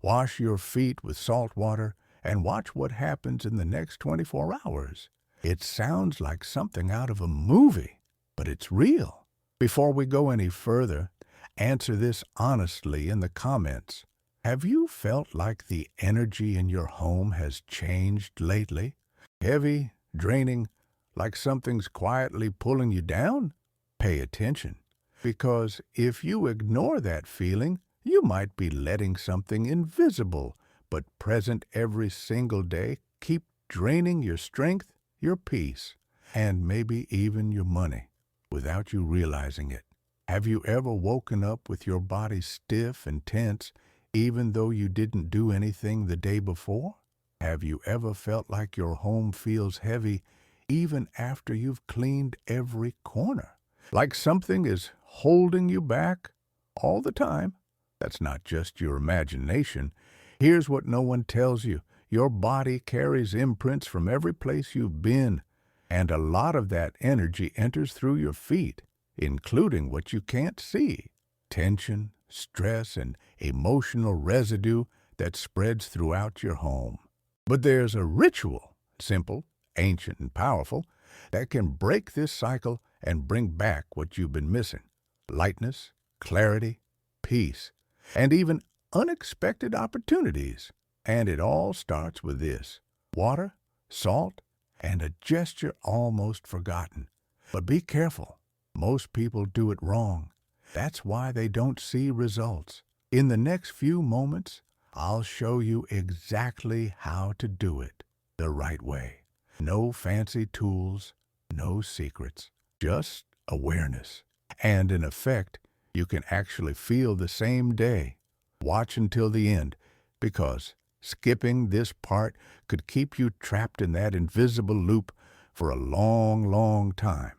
Wash your feet with salt water and watch what happens in the next 24 hours. It sounds like something out of a movie, but it's real. Before we go any further, answer this honestly in the comments. Have you felt like the energy in your home has changed lately? Heavy, draining, like something's quietly pulling you down? Pay attention, because if you ignore that feeling, you might be letting something invisible but present every single day keep draining your strength, your peace, and maybe even your money without you realizing it. Have you ever woken up with your body stiff and tense even though you didn't do anything the day before? Have you ever felt like your home feels heavy even after you've cleaned every corner? Like something is holding you back all the time? That's not just your imagination. Here's what no one tells you. Your body carries imprints from every place you've been, and a lot of that energy enters through your feet, including what you can't see. Tension, stress, and emotional residue that spreads throughout your home. But there's a ritual, simple, ancient, and powerful, that can break this cycle and bring back what you've been missing. Lightness, clarity, peace, and even unexpected opportunities. And it all starts with this: water, salt, and a gesture almost forgotten. But be careful. Most people do it wrong. That's why they don't see results. In the next few moments, I'll show you exactly how to do it the right way. No fancy tools, no secrets, just awareness. And in effect, you can actually feel the same day. Watch until the end, because skipping this part could keep you trapped in that invisible loop for a long, long time.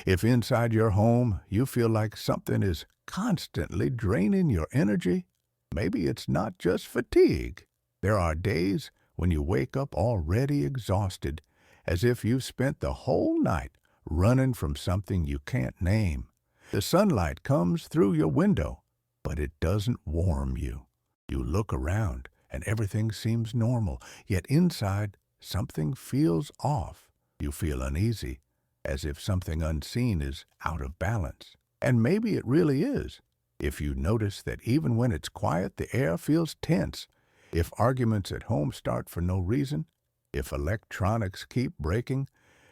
If inside your home you feel like something is constantly draining your energy, maybe it's not just fatigue. There are days when you wake up already exhausted, as if you've spent the whole night running from something you can't name. The sunlight comes through your window, but it doesn't warm you. You look around and everything seems normal, yet inside something feels off. You feel uneasy, as if something unseen is out of balance. And maybe it really is. If you notice that even when it's quiet, the air feels tense, if arguments at home start for no reason, if electronics keep breaking,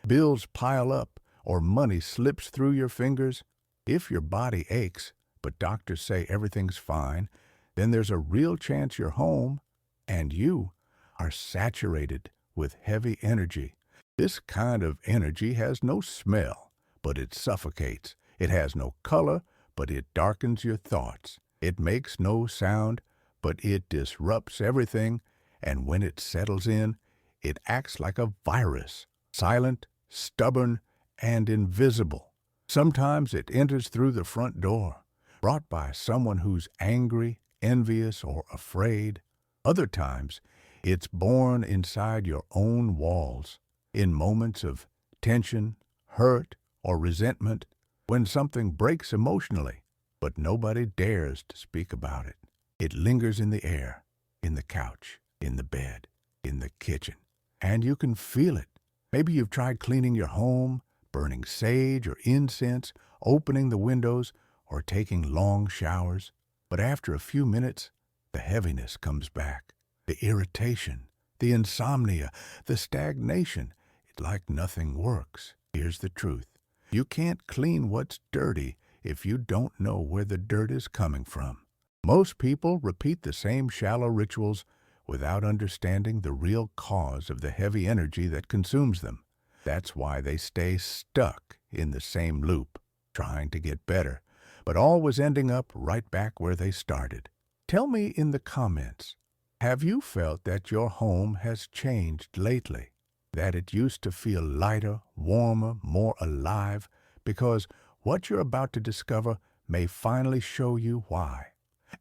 bills pile up, or money slips through your fingers, if your body aches, but doctors say everything's fine, then there's a real chance your home and you are saturated with heavy energy. This kind of energy has no smell, but it suffocates. It has no color, but it darkens your thoughts. It makes no sound, but it disrupts everything. And when it settles in, it acts like a virus, silent, stubborn, and invisible. Sometimes it enters through the front door, brought by someone who's angry, envious, or afraid. Other times, it's born inside your own walls, in moments of tension, hurt, or resentment, when something breaks emotionally, but nobody dares to speak about it. It lingers in the air, in the couch, in the bed, in the kitchen, and you can feel it. Maybe you've tried cleaning your home, burning sage or incense, opening the windows, or taking long showers. But after a few minutes, the heaviness comes back. The irritation, the insomnia, the stagnation. It's like nothing works. Here's the truth. You can't clean what's dirty if you don't know where the dirt is coming from. Most people repeat the same shallow rituals without understanding the real cause of the heavy energy that consumes them. That's why they stay stuck in the same loop, trying to get better, but always ending up right back where they started. Tell me in the comments, have you felt that your home has changed lately? That it used to feel lighter, warmer, more alive? Because what you're about to discover may finally show you why.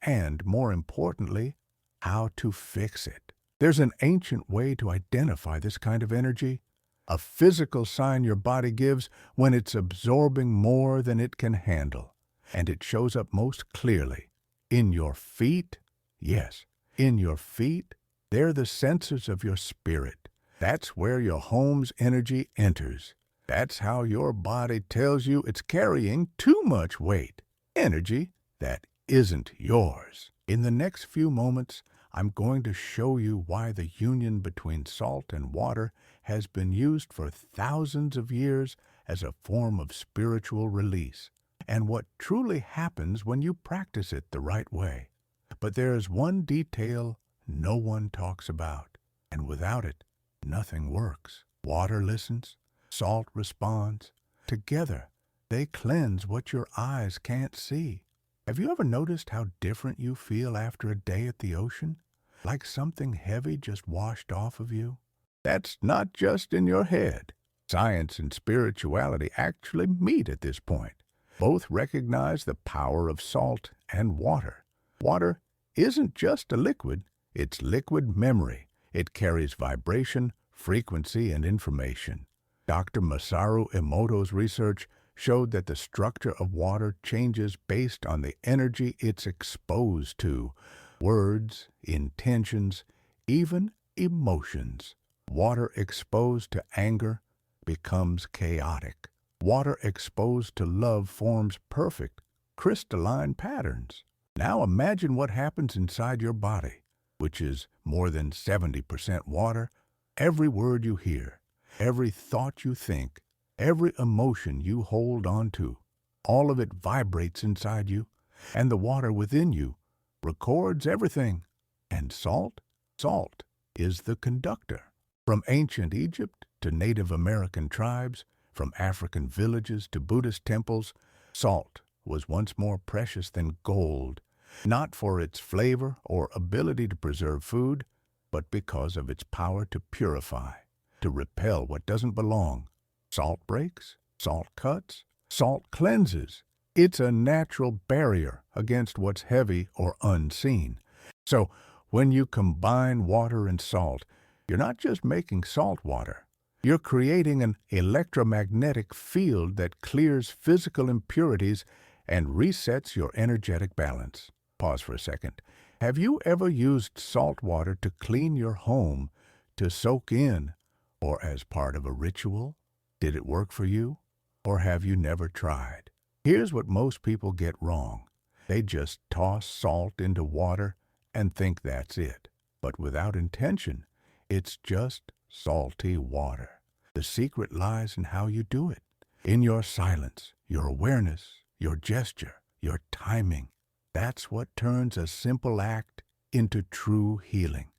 And more importantly, how to fix it. There's an ancient way to identify this kind of energy, a physical sign your body gives when it's absorbing more than it can handle. And it shows up most clearly in your feet. Yes, In your feet, they're the sensors of your spirit. That's where your home's energy enters. That's how your body tells you it's carrying too much weight, energy that isn't yours. In the next few moments, I'm going to show you why the union between salt and water has been used for thousands of years as a form of spiritual release, and what truly happens when you practice it the right way. But there is one detail no one talks about, and without it, nothing works. Water listens, salt responds. Together, they cleanse what your eyes can't see. Have you ever noticed how different you feel after a day at the ocean? Like something heavy just washed off of you? That's not just in your head. Science and spirituality actually meet at this point. Both recognize the power of salt and water. Water isn't just a liquid, it's liquid memory. It carries vibration, frequency, and information. Dr. Masaru Emoto's research showed that the structure of water changes based on the energy it's exposed to. Words, intentions, even emotions. Water exposed to anger becomes chaotic. Water exposed to love forms perfect, crystalline patterns. Now imagine what happens inside your body, which is more than 70% water. Every word you hear, every thought you think, every emotion you hold on to, all of it vibrates inside you, and the water within you records everything. And salt? Salt is the conductor. From ancient Egypt to Native American tribes, from African villages to Buddhist temples, salt was once more precious than gold, not for its flavor or ability to preserve food, but because of its power to purify, to repel what doesn't belong. Salt breaks, salt cuts, salt cleanses. It's a natural barrier against what's heavy or unseen. So, when you combine water and salt, you're not just making salt water. You're creating an electromagnetic field that clears physical impurities and resets your energetic balance. Pause for a second. Have you ever used salt water to clean your home, to soak in, or as part of a ritual? Did it work for you? Or have you never tried? Here's what most people get wrong. They just toss salt into water and think that's it. But without intention, it's just salty water. The secret lies in how you do it. In your silence, your awareness, your gesture, your timing. That's what turns a simple act into true healing.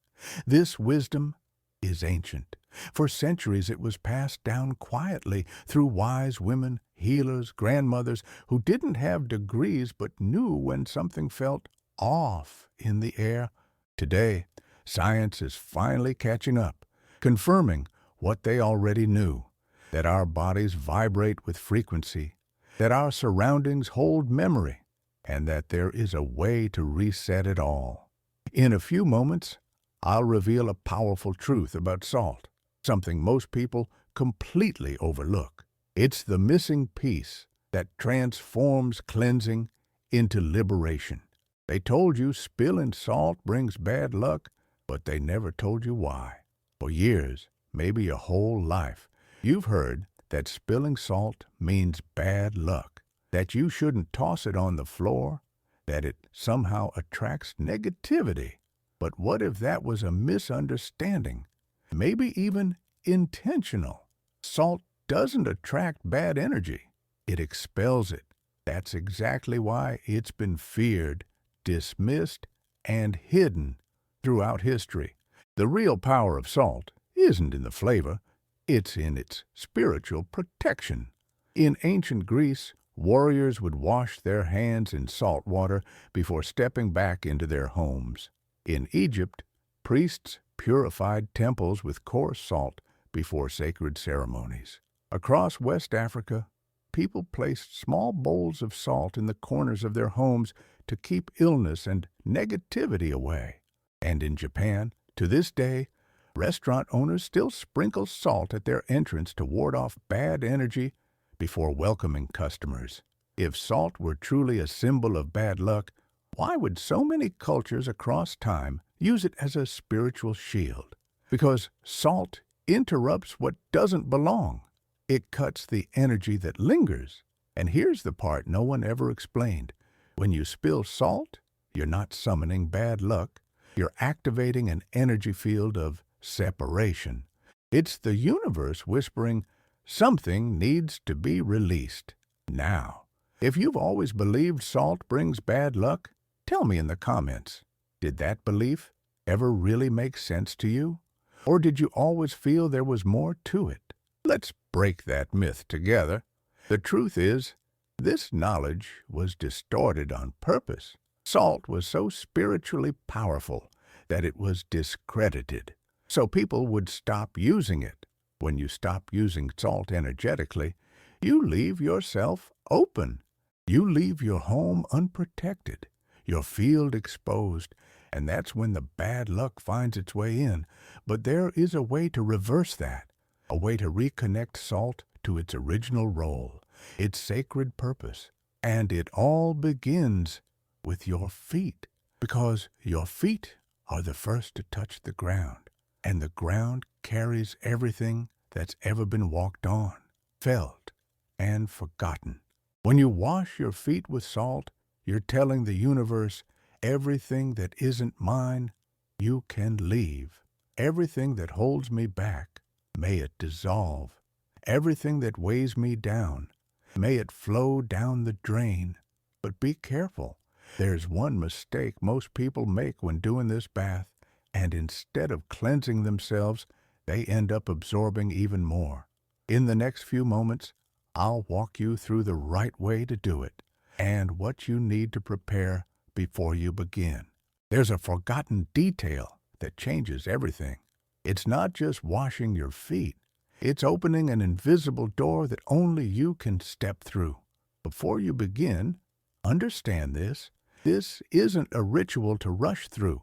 This wisdom is ancient. For centuries it was passed down quietly through wise women, healers, grandmothers who didn't have degrees but knew when something felt off in the air. Today, science is finally catching up, confirming what they already knew, that our bodies vibrate with frequency, that our surroundings hold memory, and that there is a way to reset it all. In a few moments, I'll reveal a powerful truth about salt, something most people completely overlook. It's the missing piece that transforms cleansing into liberation. They told you spilling salt brings bad luck, but they never told you why. For years, maybe your whole life, you've heard that spilling salt means bad luck, that you shouldn't toss it on the floor, that it somehow attracts negativity. But what if that was a misunderstanding? Maybe even intentional. Salt doesn't attract bad energy. It expels it. That's exactly why it's been feared, dismissed, and hidden throughout history. The real power of salt isn't in the flavor, it's in its spiritual protection. In ancient Greece, warriors would wash their hands in salt water before stepping back into their homes. In Egypt, priests purified temples with coarse salt before sacred ceremonies. Across West Africa, people placed small bowls of salt in the corners of their homes to keep illness and negativity away. And in Japan, to this day, restaurant owners still sprinkle salt at their entrance to ward off bad energy before welcoming customers. If salt were truly a symbol of bad luck, why would so many cultures across time Use it as a spiritual shield, because salt interrupts what doesn't belong. It cuts the energy that lingers. And here's the part no one ever explained. When you spill salt, you're not summoning bad luck. You're activating an energy field of separation. It's the universe whispering, something needs to be released now. If you've always believed salt brings bad luck, tell me in the comments. Did that belief ever really make sense to you? Or did you always feel there was more to it? Let's break that myth together. The truth is, this knowledge was distorted on purpose. Salt was so spiritually powerful that it was discredited, so people would stop using it. When you stop using salt energetically, you leave yourself open. You leave your home unprotected, your field exposed, and that's when the bad luck finds its way in. But there is a way to reverse that, a way to reconnect salt to its original role, its sacred purpose. And it all begins with your feet, because your feet are the first to touch the ground, and the ground carries everything that's ever been walked on, felt, and forgotten. When you wash your feet with salt, you're telling the universe, everything that isn't mine, you can leave. Everything that holds me back, may it dissolve. Everything that weighs me down, may it flow down the drain. But be careful. There's one mistake most people make when doing this bath, and instead of cleansing themselves, they end up absorbing even more. In the next few moments, I'll walk you through the right way to do it, and what you need to prepare before you begin. There's a forgotten detail that changes everything. It's not just washing your feet. It's opening an invisible door that only you can step through. Before you begin, understand this. This isn't a ritual to rush through.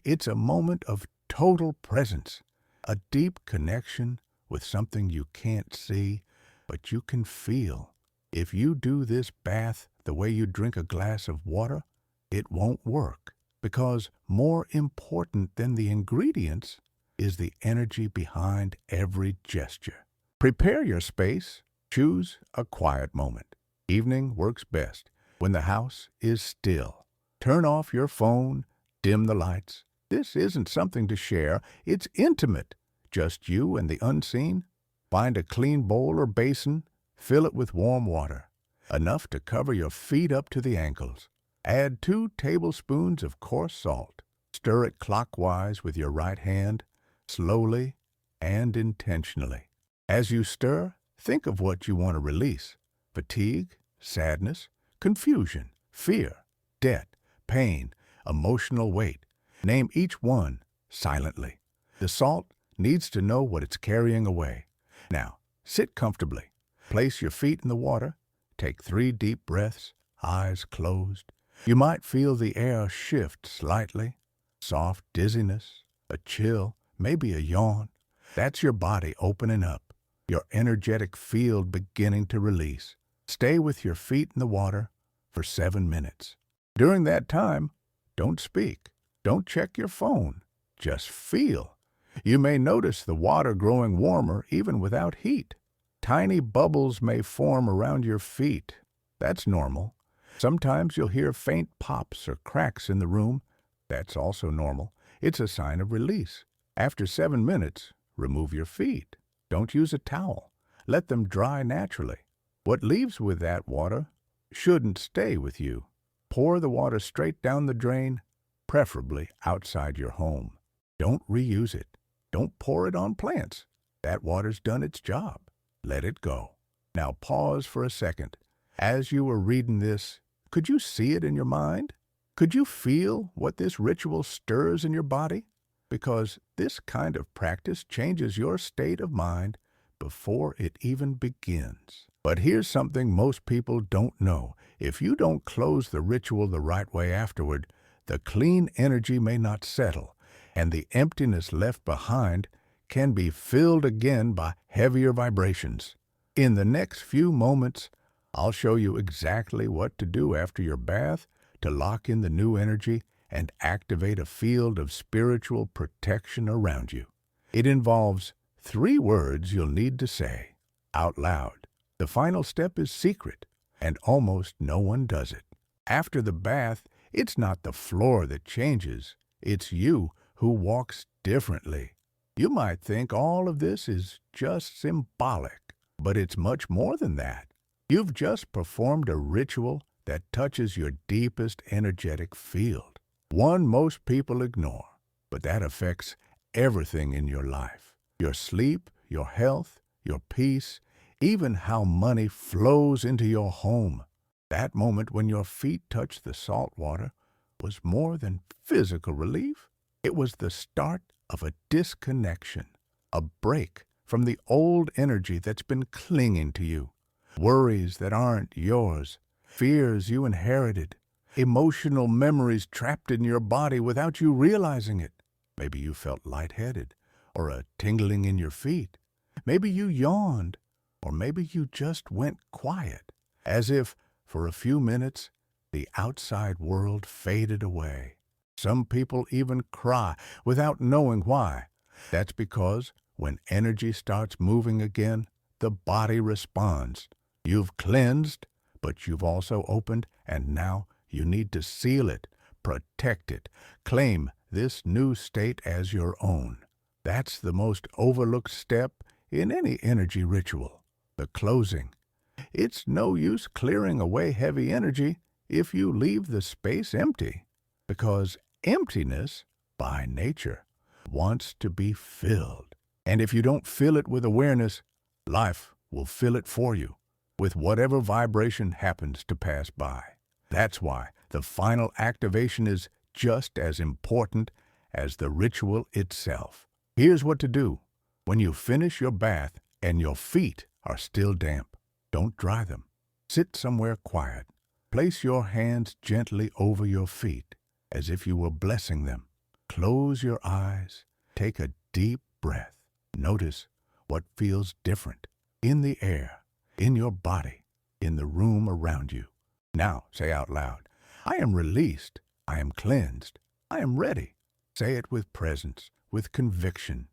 It's a moment of total presence, a deep connection with something you can't see, but you can feel. If you do this bath the way you drink a glass of water, it won't work, because more important than the ingredients is the energy behind every gesture. Prepare your space. Choose a quiet moment. Evening works best when the house is still. Turn off your phone, dim the lights. This isn't something to share. It's intimate. Just you and the unseen. Find a clean bowl or basin. Fill it with warm water, enough to cover your feet up to the ankles. Add 2 tablespoons of coarse salt. Stir it clockwise with your right hand, slowly and intentionally. As you stir, think of what you want to release: fatigue, sadness, confusion, fear, debt, pain, emotional weight. Name each one silently. The salt needs to know what it's carrying away. Now, sit comfortably. Place your feet in the water. Take 3 deep breaths, eyes closed. You might feel the air shift slightly. Soft dizziness, a chill, maybe a yawn. That's your body opening up, your energetic field beginning to release. Stay with your feet in the water for 7 minutes. During that time, don't speak. Don't check your phone. Just feel. You may notice the water growing warmer even without heat. Tiny bubbles may form around your feet. That's normal. Sometimes you'll hear faint pops or cracks in the room. That's also normal. It's a sign of release. After 7 minutes, remove your feet. Don't use a towel. Let them dry naturally. What leaves with that water shouldn't stay with you. Pour the water straight down the drain, preferably outside your home. Don't reuse it. Don't pour it on plants. That water's done its job. Let it go. Now pause for a second. As you were reading this, could you see it in your mind? Could you feel what this ritual stirs in your body? Because this kind of practice changes your state of mind before it even begins. But here's something most people don't know. If you don't close the ritual the right way afterward, the clean energy may not settle, and the emptiness left behind can be filled again by heavier vibrations. In the next few moments, I'll show you exactly what to do after your bath to lock in the new energy and activate a field of spiritual protection around you. It involves 3 words you'll need to say out loud. The final step is secret, and almost no one does it. After the bath, it's not the floor that changes, it's you who walks differently. You might think all of this is just symbolic, but it's much more than that. You've just performed a ritual that touches your deepest energetic field, one most people ignore, but that affects everything in your life. Your sleep, your health, your peace, even how money flows into your home. That moment when your feet touched the salt water was more than physical relief. It was the start of a disconnection, a break from the old energy that's been clinging to you, worries that aren't yours, fears you inherited, emotional memories trapped in your body without you realizing it. Maybe you felt lightheaded or a tingling in your feet. Maybe you yawned, or maybe you just went quiet, as if, for a few minutes, the outside world faded away. Some people even cry without knowing why. That's because when energy starts moving again, the body responds. You've cleansed, but you've also opened, and now you need to seal it, protect it, claim this new state as your own. That's the most overlooked step in any energy ritual, the closing. It's no use clearing away heavy energy if you leave the space empty, because emptiness, by nature, wants to be filled. And if you don't fill it with awareness, life will fill it for you, with whatever vibration happens to pass by. That's why the final activation is just as important as the ritual itself. Here's what to do. When you finish your bath and your feet are still damp, don't dry them. Sit somewhere quiet. Place your hands gently over your feet, as if you were blessing them. Close your eyes. Take a deep breath. Notice what feels different in the air, in your body, in the room around you. Now say out loud, I am released. I am cleansed. I am ready. Say it with presence, with conviction.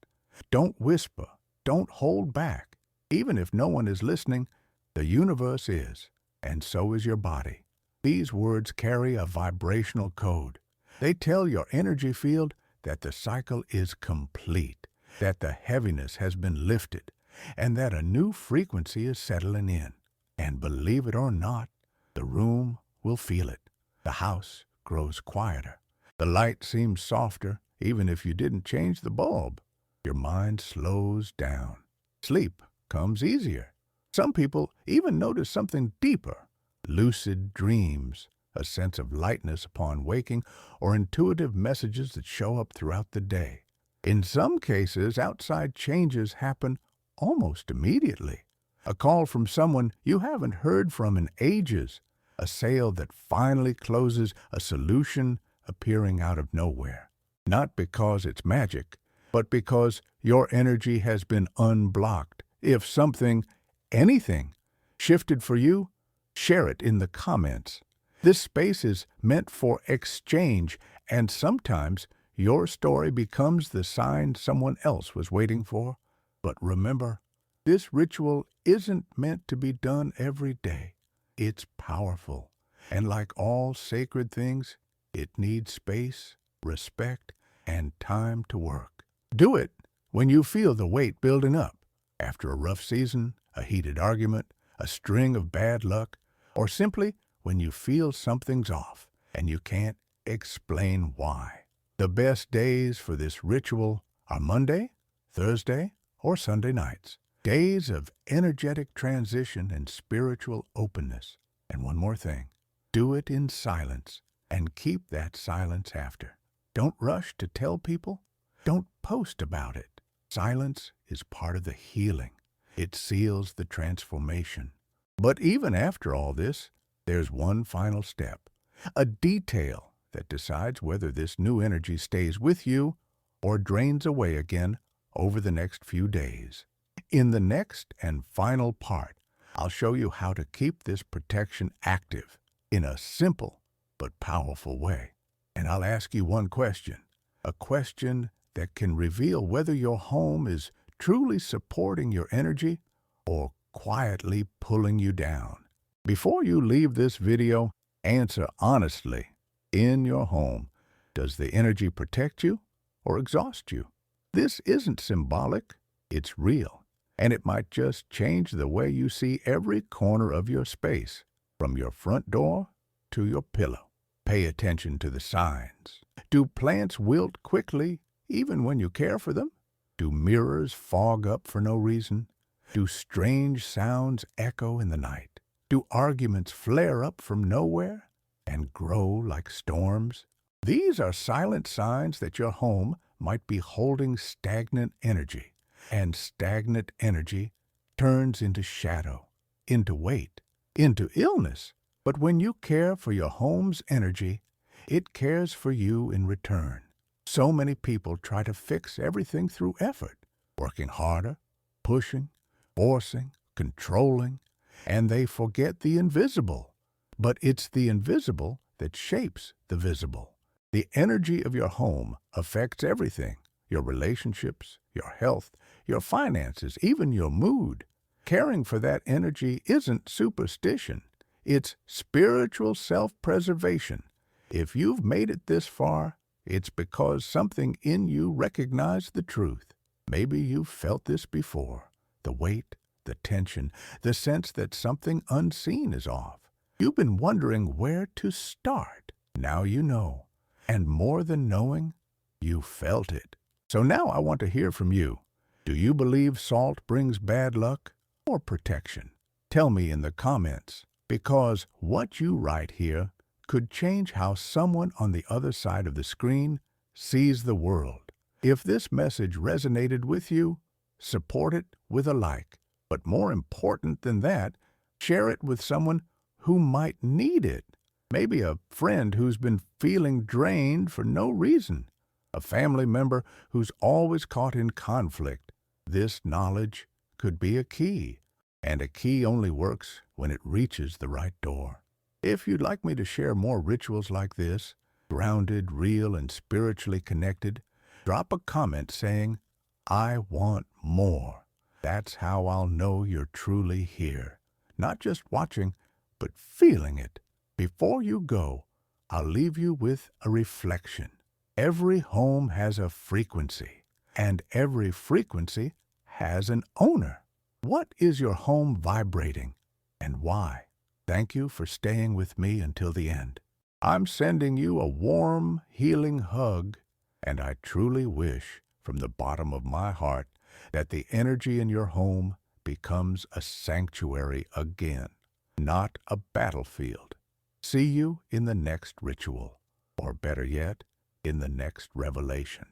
Don't whisper. Don't hold back. Even if no one is listening, the universe is, and so is your body. These words carry a vibrational code. They tell your energy field that the cycle is complete, that the heaviness has been lifted, and that a new frequency is settling in. And believe it or not, the room will feel it. The house grows quieter. The light seems softer, even if you didn't change the bulb. Your mind slows down. Sleep comes easier. Some people even notice something deeper. Lucid dreams, a sense of lightness upon waking, or intuitive messages that show up throughout the day. In some cases, outside changes happen almost immediately. A call from someone you haven't heard from in ages. A sale that finally closes, a solution appearing out of nowhere. Not because it's magic, but because your energy has been unblocked. If something, anything, shifted for you, share it in the comments. This space is meant for exchange, and sometimes your story becomes the sign someone else was waiting for. But remember, this ritual isn't meant to be done every day. It's powerful, and like all sacred things, it needs space, respect, and time to work. Do it when you feel the weight building up, after a rough season, a heated argument, a string of bad luck, or simply when you feel something's off and you can't explain why. The best days for this ritual are Monday, Thursday, or Sunday nights. Days of energetic transition and spiritual openness. And one more thing, do it in silence and keep that silence after. Don't rush to tell people. Don't post about it. Silence is part of the healing. It seals the transformation. But even after all this, there's one final step, a detail that decides whether this new energy stays with you or drains away again over the next few days. In the next and final part, I'll show you how to keep this protection active in a simple but powerful way. And I'll ask you one question, a question that can reveal whether your home is truly supporting your energy or quietly pulling you down. Before you leave this video, answer honestly. In your home, does the energy protect you or exhaust you? This isn't symbolic, it's real. And it might just change the way you see every corner of your space, from your front door to your pillow. Pay attention to the signs. Do plants wilt quickly even when you care for them? Do mirrors fog up for no reason? Do strange sounds echo in the night? Do arguments flare up from nowhere and grow like storms? These are silent signs that your home might be holding stagnant energy, and stagnant energy turns into shadow, into weight, into illness. But when you care for your home's energy, it cares for you in return. So many people try to fix everything through effort, working harder, pushing, forcing, controlling, and they forget the invisible. But it's the invisible that shapes the visible. The energy of your home affects everything, your relationships, your health, your finances, even your mood. Caring for that energy isn't superstition. It's spiritual self-preservation. If you've made it this far, it's because something in you recognized the truth. Maybe you've felt this before. The weight, the tension, the sense that something unseen is off. You've been wondering where to start. Now you know. And more than knowing, you felt it. So now I want to hear from you. Do you believe salt brings bad luck or protection? Tell me in the comments, because what you write here could change how someone on the other side of the screen sees the world. If this message resonated with you, support it with a like. But more important than that, share it with someone who might need it. Maybe a friend who's been feeling drained for no reason. A family member who's always caught in conflict. This knowledge could be a key, and a key only works when it reaches the right door. If you'd like me to share more rituals like this, grounded, real, and spiritually connected, drop a comment saying, "I want more." That's how I'll know you're truly here. Not just watching, but feeling it. Before you go, I'll leave you with a reflection. Every home has a frequency, and every frequency has an owner. What is your home vibrating, and why? Thank you for staying with me until the end. I'm sending you a warm, healing hug, and I truly wish, from the bottom of my heart, that the energy in your home becomes a sanctuary again, not a battlefield. See you in the next ritual, or better yet, in the next revelation.